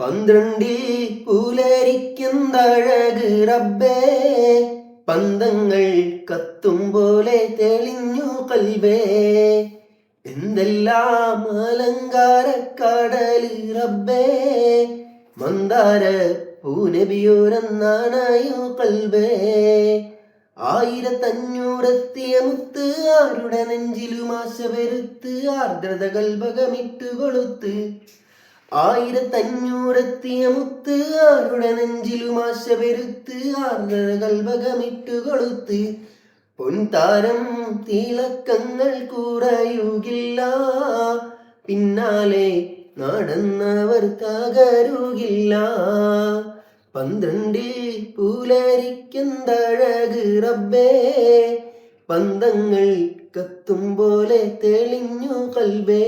പന്ത്രണ്ടിൽ പുലരിക്കുന്നഴക് റബ്ബേ, പന്തങ്ങൾ കത്തും പോലെ തെളിഞ്ഞു കൽബേ. എന്തെല്ലാം അലങ്കാരക്കടല് റബ്ബേ, മന്ദാര പൂനബിയോരെന്നാണായു കൽബേ. 1500 മുത്ത് ആരുടെ നെഞ്ചിലും ആശ പെരുത്ത്, ആർദ്രത കൽബകമിട്ട് കൊളുത്ത്. 1500 മുത്ത് ആരുടെ നെഞ്ചിലും ആശ പെരുത്ത്, ആർദ്രത കൽബകമിട്ട് കൊളുത്ത്. പൊൻതാരം തിളക്കങ്ങൾ കുറയുകില്ല, പിന്നാലെ നടന്നവർ തകരുകില്ല. 12 പുലരിക്കുന്നഴക് റബ്ബേ, പന്തങ്ങൾ കത്തും പോലെ തെളിഞ്ഞു കൽബേ.